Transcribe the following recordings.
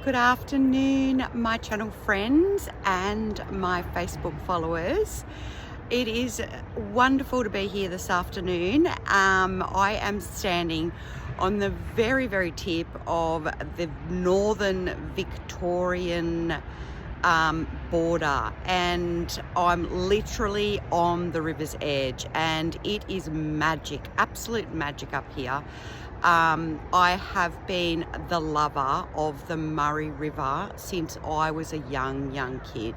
Good afternoon, my channel friends and my Facebook followers. It is wonderful to be here this afternoon. I am standing on the very tip of the northern Victorian border, and I'm literally on the river's edge, and it is magic, absolute magic up here. I have been the lover of the Murray River since I was a young kid,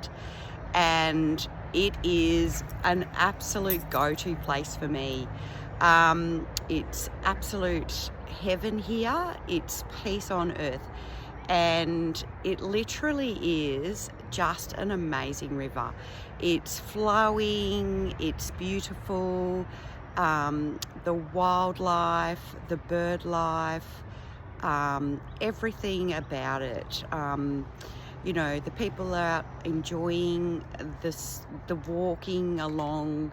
and it is an absolute go-to place for me. It's absolute heaven here. It's peace on earth, and it literally is just an amazing river. It's flowing, it's beautiful. The wildlife, the bird life, everything about it. You know, the people are out enjoying the walking along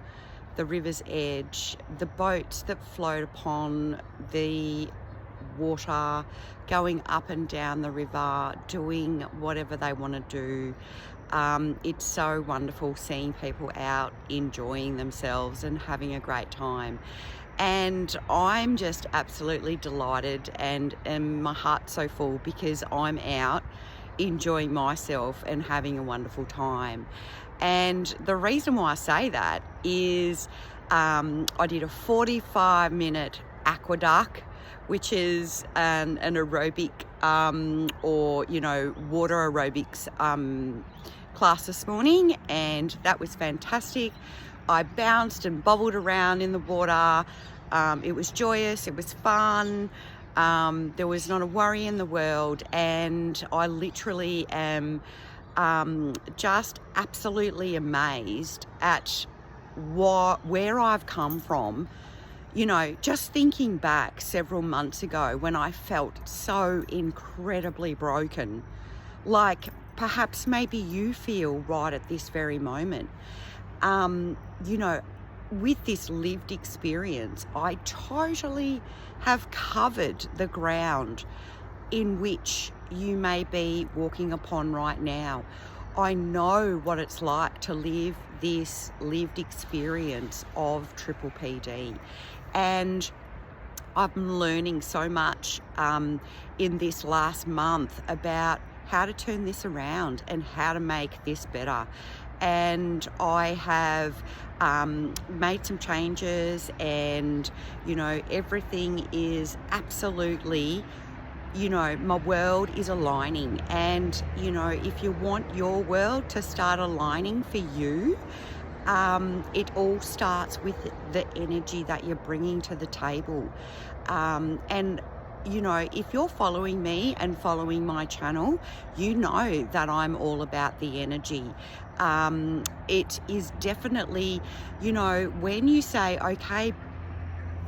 the river's edge, the boats that float upon the water, going up and down the river, doing whatever they want to do. It's so wonderful seeing people out enjoying themselves and having a great time. And I'm just absolutely delighted, and my heart's so full because I'm out enjoying myself and having a wonderful time. And the reason why I say that is I did a 45-minute aqueduct, which is an aerobic or, you know, water aerobics class this morning, and that was fantastic. I bounced and bubbled around in the water. It was joyous, it was fun. There was not a worry in the world, and I literally am just absolutely amazed at where I've come from. You know, just thinking back several months ago when I felt so incredibly broken, like perhaps maybe you feel right at this very moment. You know, with this lived experience, I totally have covered the ground in which you may be walking upon right now. I know what it's like to live this lived experience of Pppd, and I'm learning so much in this last month about how to turn this around and how to make this better. And I have made some changes, and you know, everything is absolutely, you know, my world is aligning. And you know, if you want your world to start aligning for you, it all starts with the energy that you're bringing to the table. And you know, if you're following me and following my channel, you know that I'm all about the energy. It is definitely, you know, when you say, okay,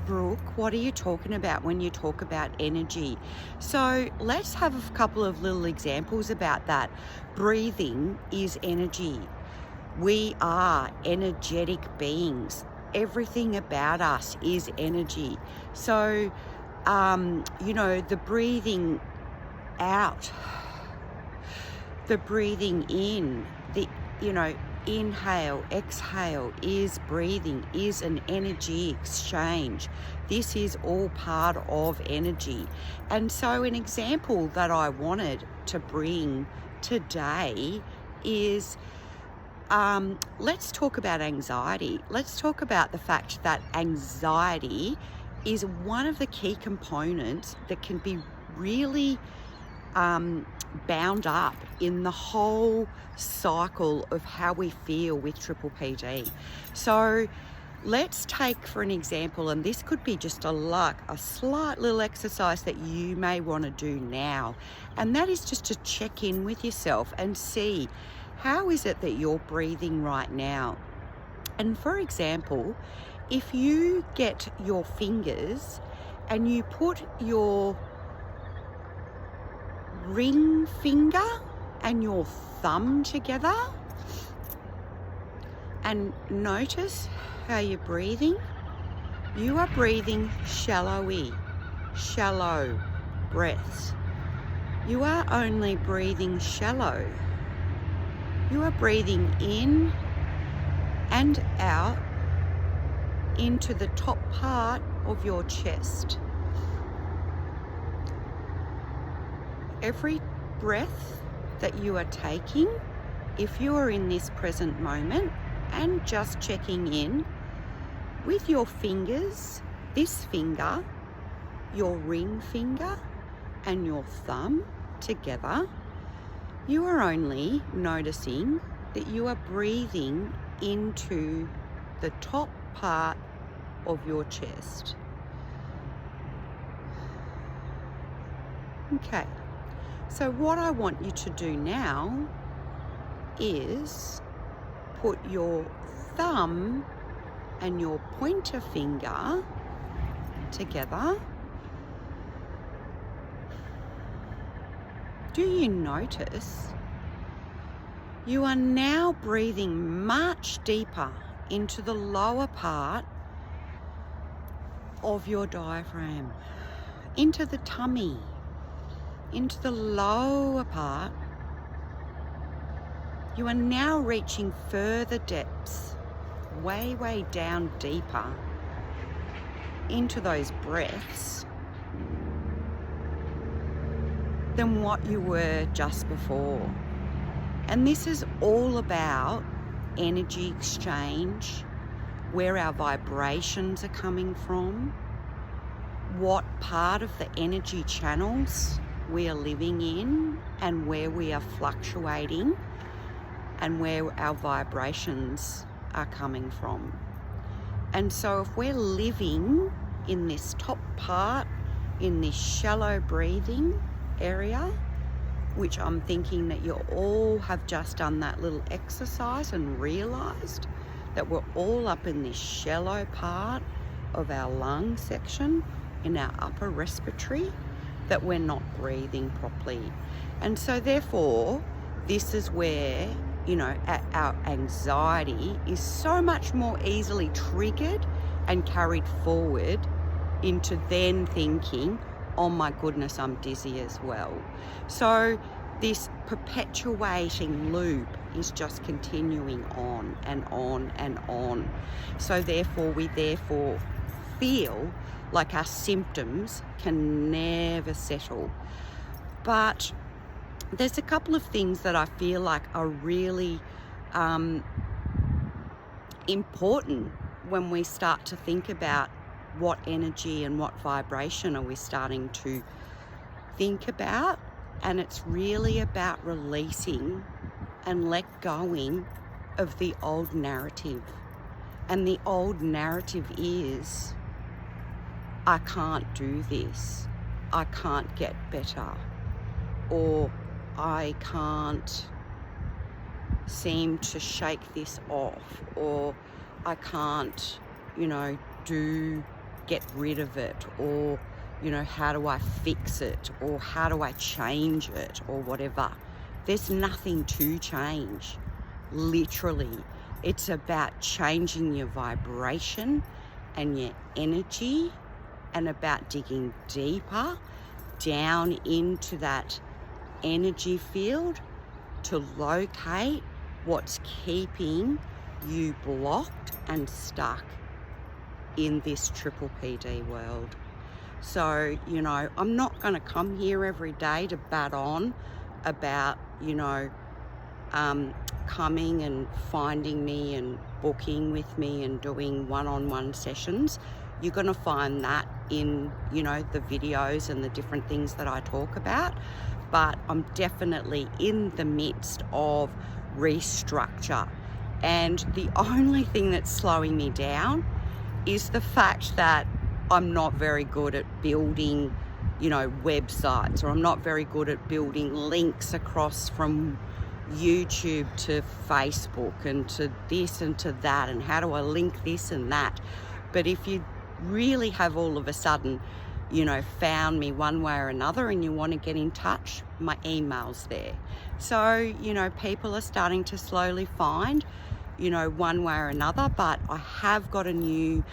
Brooke, what are you talking about when you talk about energy? So let's have a couple of little examples about that. Breathing is energy. We are energetic beings. Everything about us is energy. So you know, the breathing out, the breathing in, the, you know, inhale, exhale is breathing, is an energy exchange. This is all part of energy. And so an example that I wanted to bring today is let's talk about anxiety. Let's talk about the fact that anxiety is one of the key components that can be really bound up in the whole cycle of how we feel with Pppd. So let's take for an example, and this could be just a slight little exercise that you may want to do now, and that is just to check in with yourself and see how is it that you're breathing right now. And for example, if you get your fingers and you put your ring finger and your thumb together and notice how you're breathing, you are breathing shallow breaths. you are only breathing shallow. You are breathing in and out into the top part of your chest. Every breath that you are taking, if you are in this present moment and just checking in with your fingers, this finger, your ring finger and your thumb together, you are only noticing that you are breathing into the top part of your chest. Okay, so what I want you to do now is put your thumb and your pointer finger together. Do you notice you are now breathing much deeper into the lower part of your diaphragm, into the tummy, into the lower part? You are now reaching further depths, way down deeper into those breaths than what you were just before. And this is all about energy exchange, where our vibrations are coming from, what part of the energy channels we are living in, and where we are fluctuating, and where our vibrations are coming from. And so if we're living in this top part, in this shallow breathing area, which I'm thinking that you all have just done that little exercise and realized that we're all up in this shallow part of our lung section, in our upper respiratory, that we're not breathing properly. And so therefore, this is where, our anxiety is so much more easily triggered and carried forward into then thinking, oh my goodness, I'm dizzy as well. So this perpetuating loop is just continuing on and on and on. So therefore, we feel like our symptoms can never settle. But there's a couple of things that I feel like are really important when we start to think about what energy and what vibration are we starting to think about. And it's really about releasing and let going of the old narrative. And the old narrative is, I can't do this, I can't get better, or I can't seem to shake this off, or I can't, get rid of it, or, how do I fix it, or how do I change it, or whatever. There's nothing to change, literally. It's about changing your vibration and your energy, and about digging deeper down into that energy field to locate what's keeping you blocked and stuck in this Pppd world. So, I'm not going to come here every day to bat on about, coming and finding me and booking with me and doing one-on-one sessions. You're going to find that in, the videos and the different things that I talk about. But I'm definitely in the midst of restructure. And the only thing that's slowing me down is the fact that I'm not very good at building, websites, or I'm not very good at building links across from YouTube to Facebook and to this and to that, and how do I link this and that. But if you really have all of a sudden, found me one way or another and you want to get in touch, my email's there. So, people are starting to slowly find, one way or another. But I have got a new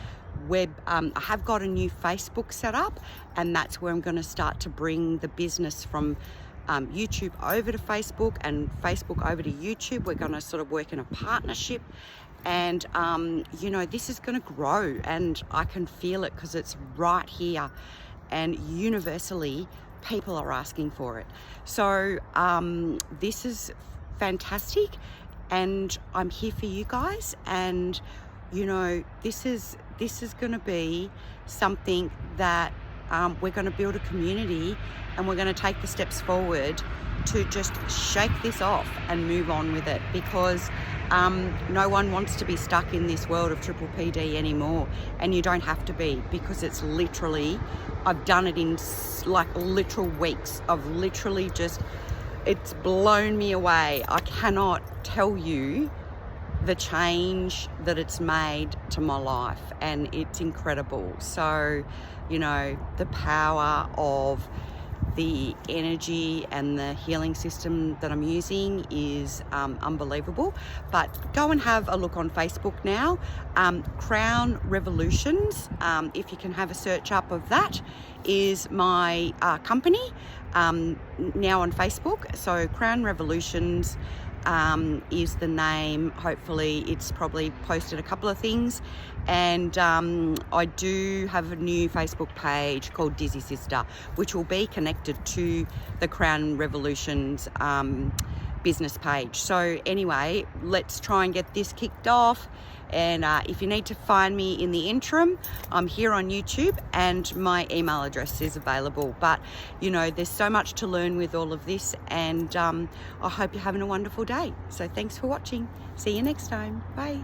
Facebook set up, and that's where I'm going to start to bring the business from YouTube over to Facebook and Facebook over to YouTube. We're going to sort of work in a partnership, and you know, this is going to grow, and I can feel it because it's right here, and universally people are asking for it. So this is fantastic, and I'm here for you guys. And you know, this is going to be something that we're going to build a community, and we're going to take the steps forward to just shake this off and move on with it, because no one wants to be stuck in this world of Pppd anymore, and you don't have to be, because it's literally, I've done it in like literal weeks. I've literally just, it's blown me away. I cannot tell you the change that it's made to my life, and it's incredible. So, you know, the power of the energy and the healing system that I'm using is unbelievable. But go and have a look on Facebook now. Crown Revolutions, if you can have a search up of that, is my company now on Facebook. So Crown Revolutions is the name. Hopefully it's probably posted a couple of things, and I do have a new Facebook page called Dizzy Sister, which will be connected to the Crown Revolutions business page. So anyway, let's try and get this kicked off. And if you need to find me in the interim, I'm here on YouTube, and my email address is available. But you know, there's so much to learn with all of this, and I hope you're having a wonderful day. So thanks for watching. See you next time. Bye.